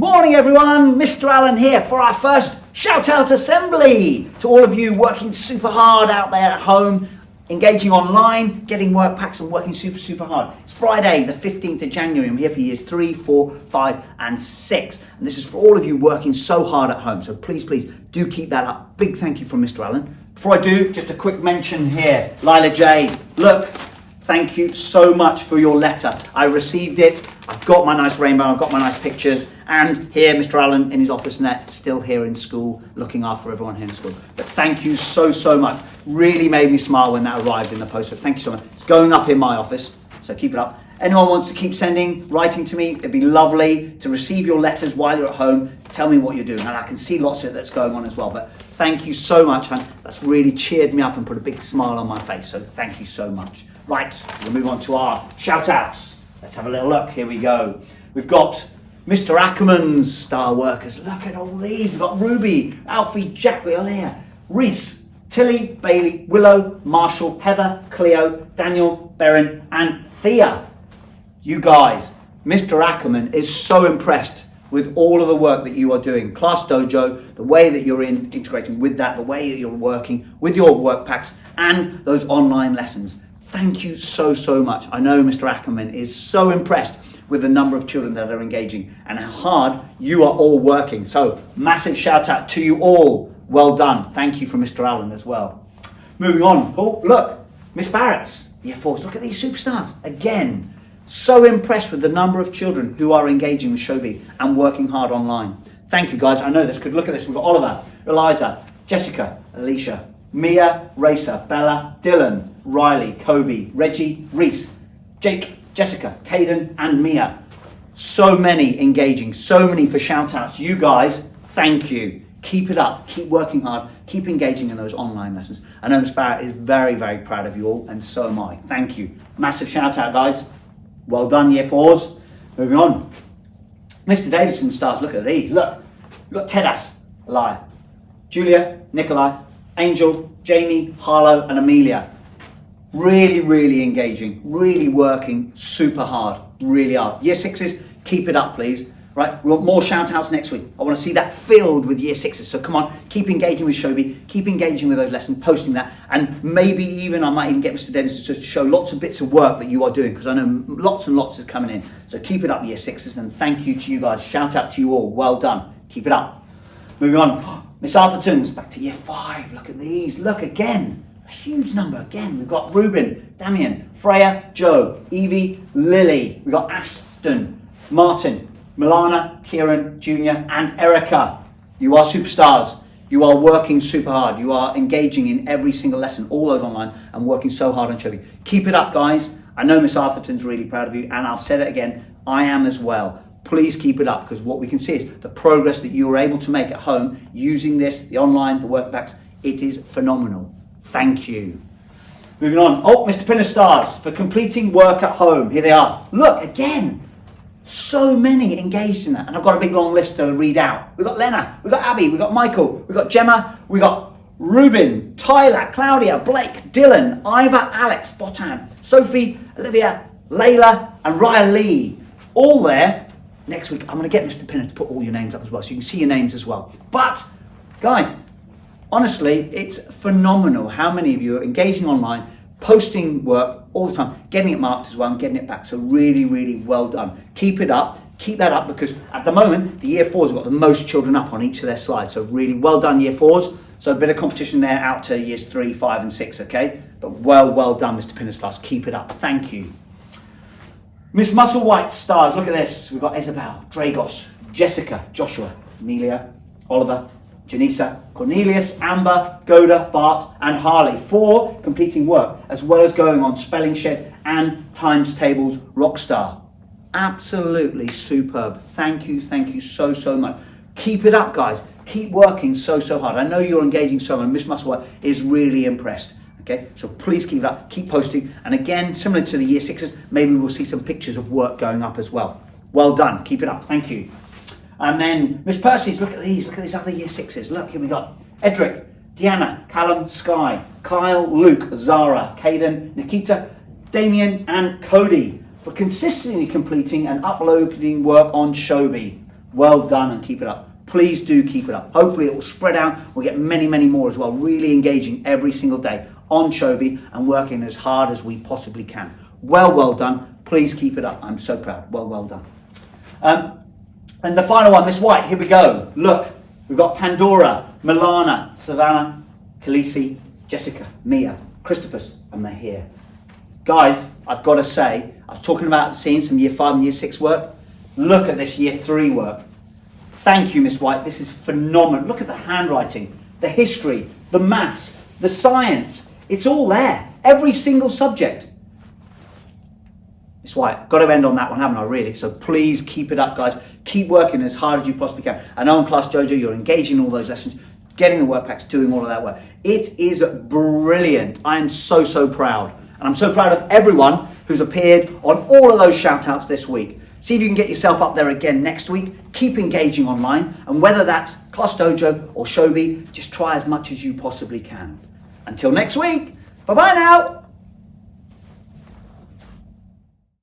Morning everyone, Mr. Allen here for our first shout out assembly to all of you working super hard out there at home, engaging online, getting work packs and working super hard. It's Friday the 15th of January. I'm here for years 3, 4, 5 and 6. And this is for all of you working so hard at home. So please do keep that up. Big thank you from Mr. Allen. Before I do, just a quick mention here. Lila J, look, thank you so much for your letter. I received it. I've got my nice rainbow, I've got my nice pictures, and here Mr. Allen in his office net, still here in school, looking after everyone here in school. But thank you so much. Really made me smile when that arrived in the post. So thank you so much. It's going up in my office, so keep it up. Anyone wants to keep writing to me, it'd be lovely to receive your letters while you're at home. Tell me what you're doing, and I can see lots of it that's going on as well. But thank you so much, and that's really cheered me up and put a big smile on my face. So thank you so much. Right, we'll move on to our shout outs. Let's have a little look. Here we go. We've got Mr. Ackerman's star workers. Look at all these. We've got Ruby, Alfie, Jack, here, Reese, Tilly, Bailey, Willow, Marshall, Heather, Cleo, Daniel, Barrett, and Thea. You guys, Mr. Ackerman is so impressed with all of the work that you are doing. Class Dojo, the way that you're integrating with that, the way that you're working with your work packs and those online lessons. Thank you so much. I know Mr. Ackerman is so impressed with the number of children that are engaging and how hard you are all working. So massive shout out to you all. Well done. Thank you from Mr. Allen as well. Moving on. Oh, look, Miss Barrett's Year 4s. Look at these superstars. Again, so impressed with the number of children who are engaging with Shobi and working hard online. Thank you guys. I know this. Look at this. We've got Oliver, Eliza, Jessica, Alicia, Mia, Racer, Bella, Dylan, Riley, Kobe, Reggie, Reese, Jake, Jessica, Caden and Mia. So many engaging, so many for shout outs. You guys, thank you. Keep it up, keep working hard, keep engaging in those online lessons. I know Ms. Barrett is very proud of you all, and so am I. Thank you. Massive shout out, guys. Well done, Year 4s. Moving on. Mr. Davidson stars, look at these. Look, we've got Tedas, Elia, Julia, Nikolai, Angel, Jamie, Harlow and Amelia. Really engaging, really working super hard, really hard. Year 6s, keep it up please. Right, we want more shout outs next week. I want to see that filled with Year 6s. So come on, keep engaging with Shobi, keep engaging with those lessons, posting that, and maybe even I might even get Mr. Davidson to show lots of bits of work that you are doing, because I know lots and lots is coming in. So keep it up, Year 6s, and thank you to you guys. Shout out to you all. Well done. Keep it up. Moving on. Miss Arthurton's back to Year 5. Look at these. Look again. A huge number again. We've got Ruben, Damien, Freya, Joe, Evie, Lily. We've got Aston, Martin, Milana, Kieran, Junior, and Erica. You are superstars. You are working super hard. You are engaging in every single lesson, all those online, and working so hard on Shobi. Keep it up, guys. I know Miss Arthurton's really proud of you, and I've said it again, I am as well. Please keep it up, because what we can see is the progress that you are able to make at home using this, the online, the work packs. It is phenomenal. Thank you. Moving on. Oh, Mr. Pinner stars for completing work at home. Here they are. Look, again, so many engaged in that. And I've got a big long list to read out. We've got Lena, we've got Abby, we've got Michael, we've got Gemma, we've got Ruben, Tyler, Claudia, Blake, Dylan, Ivor, Alex, Botan, Sophie, Olivia, Layla, and Ryan Lee. All there. Next week, I'm going to get Mr. Pinner to put all your names up as well, so you can see your names as well. But, guys, honestly, it's phenomenal how many of you are engaging online, posting work all the time, getting it marked as well, and getting it back. So really well done. Keep it up. Keep that up, because at the moment, the Year 4s have got the most children up on each of their slides. So really well done, Year 4s. So a bit of competition there out to Years 3, 5, and 6, okay? But well done, Mr. Pinner's class. Keep it up. Thank you. Miss Musselwhite stars, look at this. We've got Isabel, Dragos, Jessica, Joshua, Amelia, Oliver, Janisa, Cornelius, Amber, Goda, Bart and Harley for completing work, as well as going on Spelling Shed and Times Tables Rockstar. Absolutely superb. Thank you so much. Keep it up, guys. Keep working so hard. I know you're engaging so much. Miss Musselwhite is really impressed. Okay, so please keep it up, keep posting. And again, similar to the Year 6s, maybe we'll see some pictures of work going up as well. Well done, keep it up, thank you. And then Miss Percy's, look at these other Year 6s. Look, here we got Edric, Deanna, Callum, Sky, Kyle, Luke, Zara, Caden, Nikita, Damien and Cody for consistently completing and uploading work on Shobi. Well done, and keep it up. Please do keep it up. Hopefully it will spread out. We'll get many, many more as well. Really engaging every single day on Shobi and working as hard as we possibly can. Well done. Please keep it up. I'm so proud. Well done. And the final one, Miss White, here we go. Look, we've got Pandora, Milana, Savannah, Khaleesi, Jessica, Mia, Christopus, and Mahir. Guys, I've got to say, I was talking about seeing some year 5 and year 6 work. Look at this year 3 work. Thank you, Miss White. This is phenomenal. Look at the handwriting, the history, the maths, the science. It's all there. Every single subject. Miss White, got to end on that one, haven't I, really? So please keep it up, guys. Keep working as hard as you possibly can. I know in Class Jojo, you're engaging in all those lessons, getting the work packs, doing all of that work. It is brilliant. I am so proud. And I'm so proud of everyone who's appeared on all of those shout-outs this week. See if you can get yourself up there again next week. Keep engaging online. And whether that's Class Dojo or Shobi, just try as much as you possibly can. Until next week, bye-bye now.